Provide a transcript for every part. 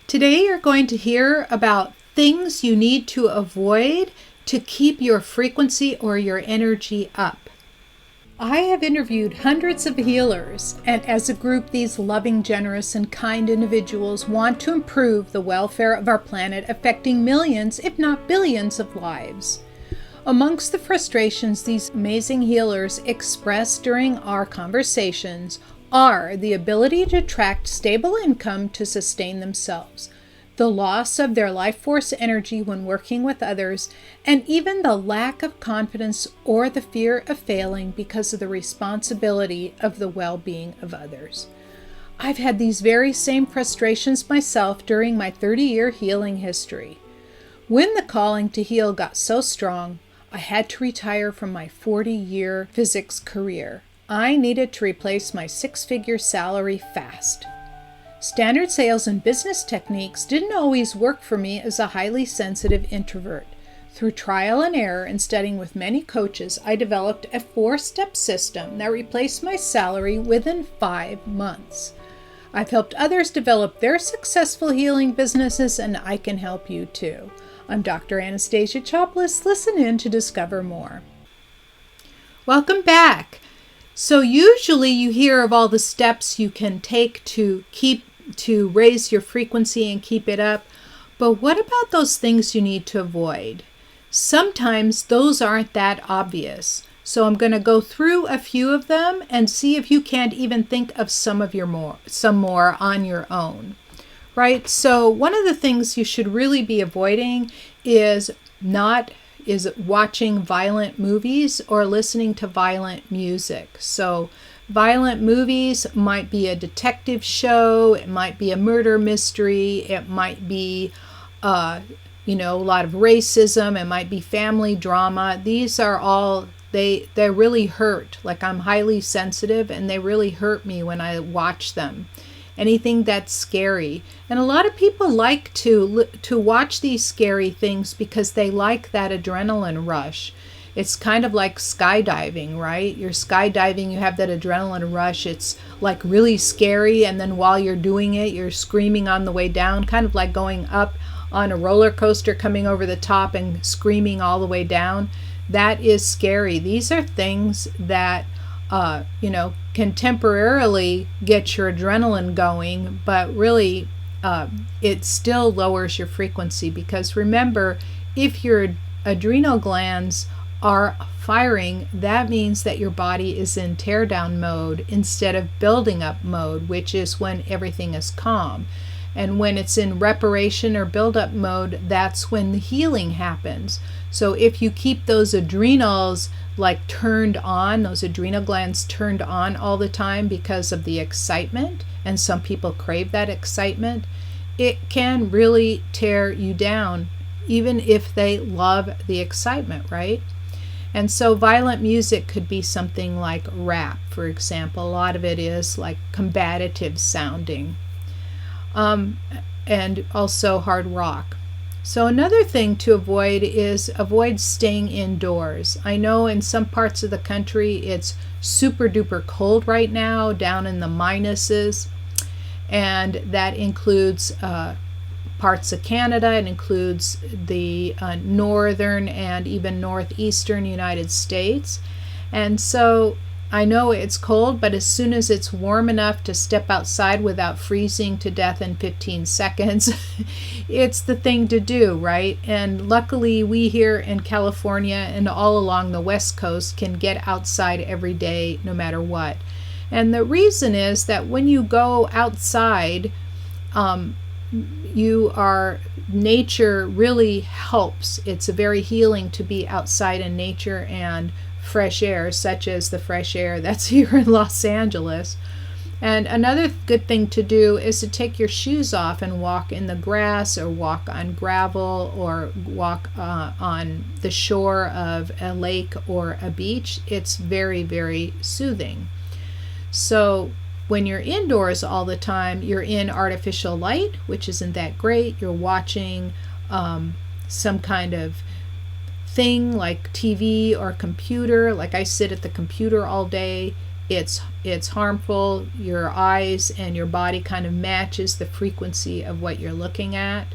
Today you're going to hear about things you need to avoid to keep your frequency or your energy up. I have interviewed hundreds of healers, and as a group, these loving, generous, and kind individuals want to improve the welfare of our planet, affecting millions, if not billions, of lives. Amongst the frustrations these amazing healers express during our conversations are the ability to attract stable income to sustain themselves, the loss of their life force energy when working with others, and even the lack of confidence or the fear of failing because of the responsibility of the well-being of others. I've had these very same frustrations myself during my 30-year healing history. When the calling to heal got so strong, I had to retire from my 40-year physics career. I needed to replace my six-figure salary fast. Standard sales and business techniques didn't always work for me as a highly sensitive introvert. Through trial and error and studying with many coaches, I developed a 4-step system that replaced my salary within 5 months. I've helped others develop their successful healing businesses, and I can help you too. I'm Dr. Anastasia Chopelas. Listen in to discover more. Welcome back. So usually you hear of all the steps you can take to raise your frequency and keep it up. But what about those things you need to avoid? Sometimes those aren't that obvious. So I'm going to go through a few of them and see if you can't even think of some more on your own. Right? So one of the things you should really be avoiding is watching violent movies or listening to violent music. So violent movies might be a detective show, it might be a murder mystery, it might be a lot of racism, it might be family drama. These are all, they really hurt. Like, I'm highly sensitive and they really hurt me when I watch them. Anything that's scary. And a lot of people like to watch these scary things because they like that adrenaline rush. It's kind of like skydiving, right? You're skydiving, you have that adrenaline rush. It's like really scary, and then while you're doing it, you're screaming on the way down, kind of like going up on a roller coaster, coming over the top and screaming all the way down. That is scary. These are things that can temporarily get your adrenaline going, but really it still lowers your frequency, because remember, if your adrenal glands are firing, that means that your body is in tear down mode instead of building up mode, which is when everything is calm. And when it's in reparation or build up mode, that's when the healing happens. So if you keep those adrenals turned on, those adrenal glands turned on all the time because of the excitement, and some people crave that excitement, it can really tear you down, even if they love the excitement, right? And so violent music could be something like rap, for example. A lot of it is like combative sounding. And also hard rock. So another thing to avoid is avoid staying indoors. I know in some parts of the country it's super duper cold right now, down in the minuses, and that includes parts of Canada. It includes the northern and even northeastern United States. And so I know it's cold, but as soon as it's warm enough to step outside without freezing to death in 15 seconds, it's the thing to do, right? And luckily we here in California and all along the West Coast can get outside every day no matter what. And the reason is that when you go outside, nature really helps. It's very healing to be outside in nature and fresh air, such as the fresh air that's here in Los Angeles. And another good thing to do is to take your shoes off and walk in the grass, or walk on gravel, or walk on the shore of a lake or a beach. It's very, very soothing. So when you're indoors all the time, you're in artificial light, which isn't that great. You're watching some kind of thing like TV or computer. Like, I sit at the computer all day, it's harmful. Your eyes and your body kind of matches the frequency of what you're looking at.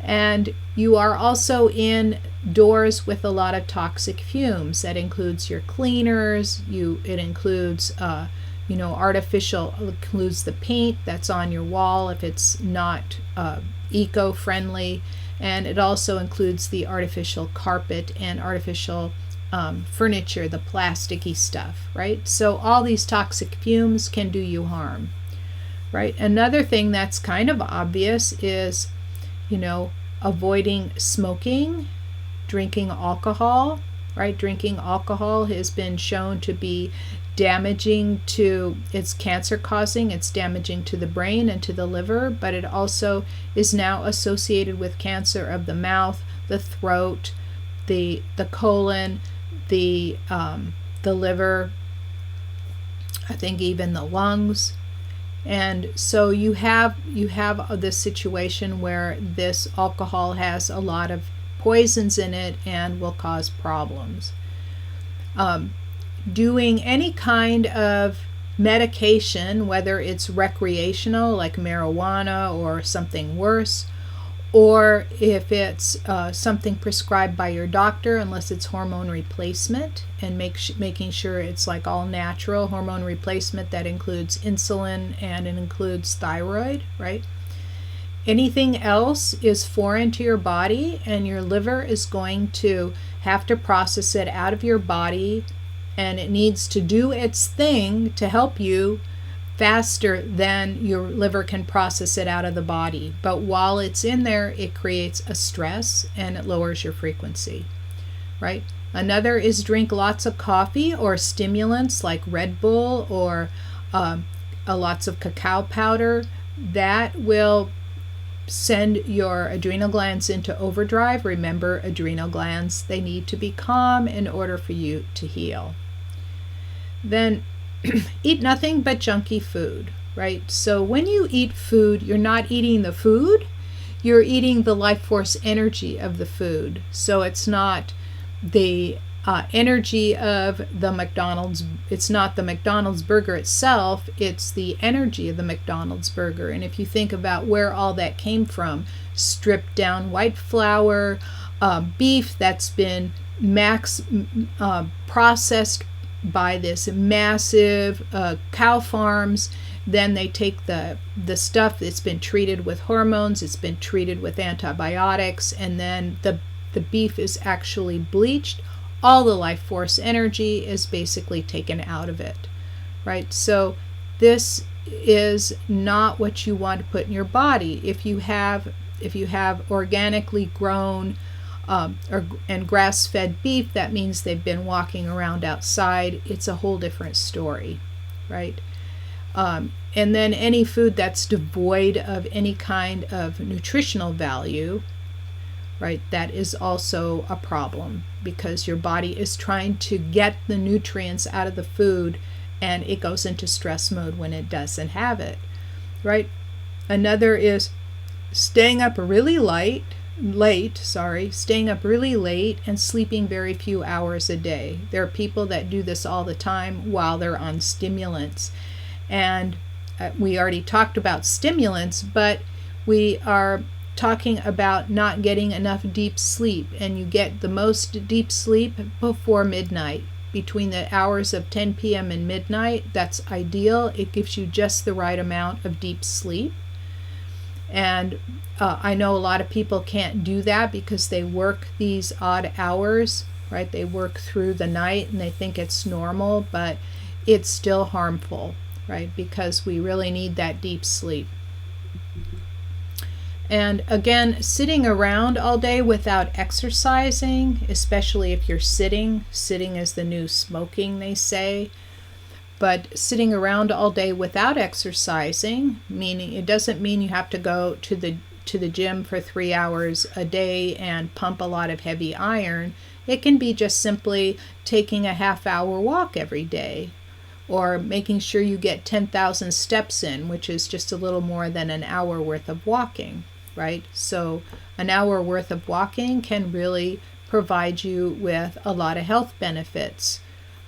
And you are also indoors with a lot of toxic fumes. That includes your cleaners. It includes artificial. It includes the paint that's on your wall if it's not eco-friendly, and it also includes the artificial carpet and artificial furniture, the plasticky stuff, right? So all these toxic fumes can do you harm, right? Another thing that's kind of obvious is, avoiding smoking, drinking alcohol, right? Drinking alcohol has been shown to be damaging it's cancer causing, it's damaging to the brain and to the liver, but it also is now associated with cancer of the mouth, the throat, the colon, the liver, I think even the lungs. And so you have this situation where this alcohol has a lot of poisons in it and will cause problems. Doing any kind of medication, whether it's recreational like marijuana or something worse, or if it's something prescribed by your doctor, unless it's hormone replacement, and making sure it's like all natural hormone replacement that includes insulin and it includes thyroid, right? Anything else is foreign to your body, and your liver is going to have to process it out of your body, and it needs to do its thing to help you faster than your liver can process it out of the body. But while it's in there, it creates a stress and it lowers your frequency, right? Another is drink lots of coffee or stimulants like Red Bull or lots of cacao powder. That will send your adrenal glands into overdrive. Remember, adrenal glands, they need to be calm in order for you to heal. Then eat nothing but junky food, right? So when you eat food, you're not eating the food, you're eating the life force energy of the food. So it's not the energy of the McDonald's, it's not the McDonald's burger itself, it's the energy of the McDonald's burger. And if you think about where all that came from, stripped down white flour, beef that's been processed by this massive cow farms, then they take the stuff that's been treated with hormones, it's been treated with antibiotics, and then the beef is actually bleached. All the life force energy is basically taken out of it, right? So this is not what you want to put in your body. If you have organically grown and grass-fed beef, that means they've been walking around outside. It's a whole different story, right? And then any food that's devoid of any kind of nutritional value, right, that is also a problem, because your body is trying to get the nutrients out of the food and it goes into stress mode when it doesn't have it, right? Another is staying up really late, and sleeping very few hours a day. There are people that do this all the time while they're on stimulants. And we already talked about stimulants, but we are talking about not getting enough deep sleep. And you get the most deep sleep before midnight. Between the hours of 10 p.m. and midnight, that's ideal. It gives you just the right amount of deep sleep. And I know a lot of people can't do that because they work these odd hours, right? They work through the night and they think it's normal, but it's still harmful, right? Because we really need that deep sleep. And again, sitting around all day without exercising, especially if you're sitting is the new smoking, they say. But sitting around all day without exercising, meaning it doesn't mean you have to go to the gym for 3 hours a day and pump a lot of heavy iron. It can be just simply taking a half-hour walk every day, or making sure you get 10,000 steps in, which is just a little more than an hour worth of walking, right? So an hour worth of walking can really provide you with a lot of health benefits.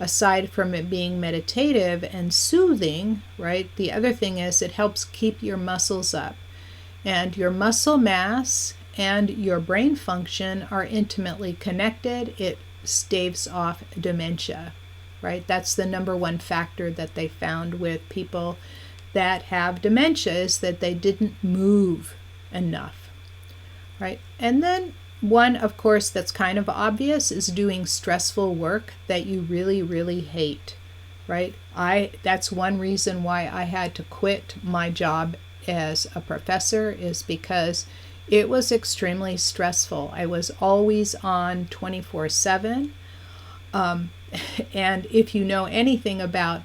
aside from it being meditative and soothing, right, the other thing is it helps keep your muscles up. And your muscle mass and your brain function are intimately connected. It staves off dementia, right? That's the number one factor that they found with people that have dementia, is that they didn't move enough, right? And then one, of course, that's kind of obvious is doing stressful work that you really, really hate, right? That's one reason why I had to quit my job as a professor, is because it was extremely stressful. I was always on 24/7. And if you know anything about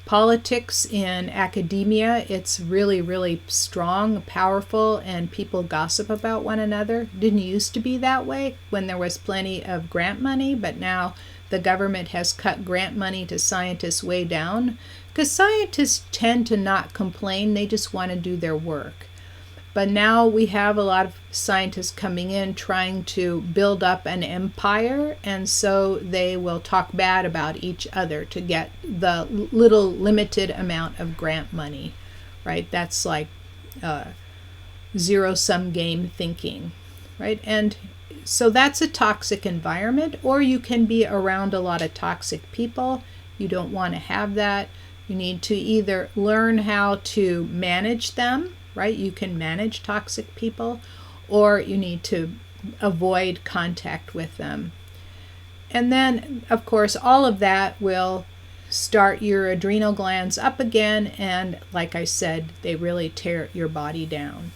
politics in academia, it's really, really strong, powerful, and people gossip about one another. Didn't used to be that way when there was plenty of grant money, but now the government has cut grant money to scientists way down, because scientists tend to not complain, they just want to do their work. But now we have a lot of scientists coming in trying to build up an empire, and so they will talk bad about each other to get the little limited amount of grant money, right? That's like zero-sum game thinking, right? And so that's a toxic environment, or you can be around a lot of toxic people. You don't want to have that. You need to either learn how to manage them, right? You can manage toxic people, or you need to avoid contact with them. And then, of course, all of that will start your adrenal glands up again, and like I said, they really tear your body down.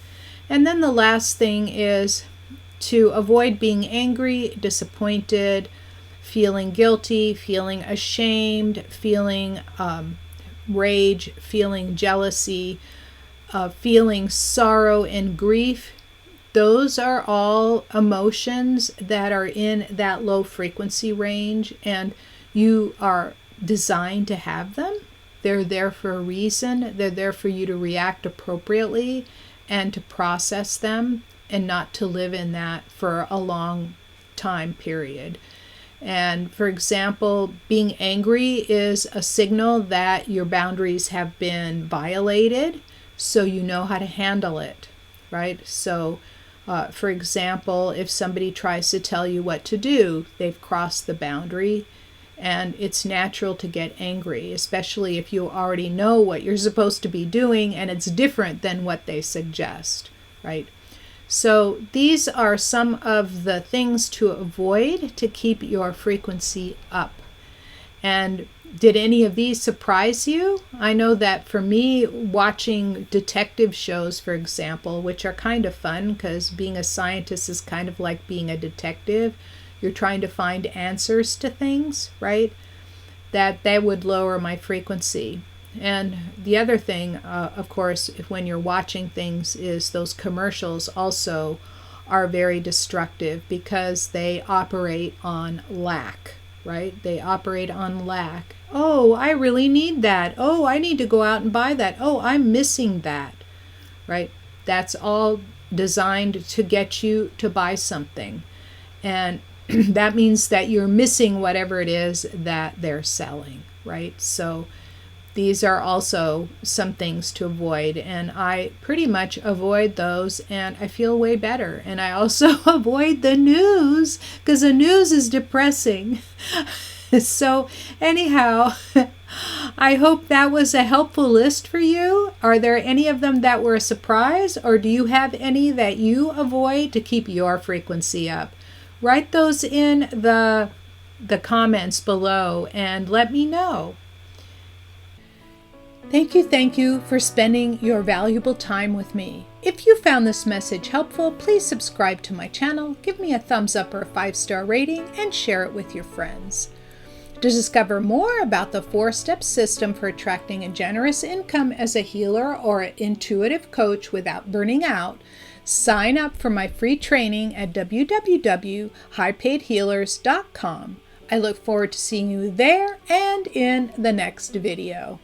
And then the last thing is to avoid being angry, disappointed, feeling guilty, feeling ashamed, feeling rage, feeling jealousy, feeling sorrow and grief. Those are all emotions that are in that low frequency range, and you are designed to have them. They're there for a reason. They're there for you to react appropriately and to process them, and not to live in that for a long time period. And for example, being angry is a signal that your boundaries have been violated, so you know how to handle it, right? So for example, if somebody tries to tell you what to do, they've crossed the boundary, and it's natural to get angry, especially if you already know what you're supposed to be doing and it's different than what they suggest, right? So these are some of the things to avoid to keep your frequency up. And did any of these surprise you? I know that for me, watching detective shows, for example, which are kind of fun because being a scientist is kind of like being a detective. You're trying to find answers to things, right? That would lower my frequency. And the other thing, of course, when you're watching things, is those commercials also are very destructive because they operate on lack, right? They operate on lack. Oh, I really need that. Oh, I need to go out and buy that. Oh, I'm missing that, right? That's all designed to get you to buy something. And that means that you're missing whatever it is that they're selling, right? So these are also some things to avoid, and I pretty much avoid those, and I feel way better. And I also avoid the news because the news is depressing. So anyhow, I hope that was a helpful list for you. Are there any of them that were a surprise, or do you have any that you avoid to keep your frequency up? Write those in the comments below and let me know. Thank you for spending your valuable time with me. If you found this message helpful, please subscribe to my channel, give me a thumbs up or a 5-star rating, and share it with your friends. To discover more about the 4-step system for attracting a generous income as a healer or an intuitive coach without burning out, sign up for my free training at www.highpaidhealers.com. I look forward to seeing you there and in the next video.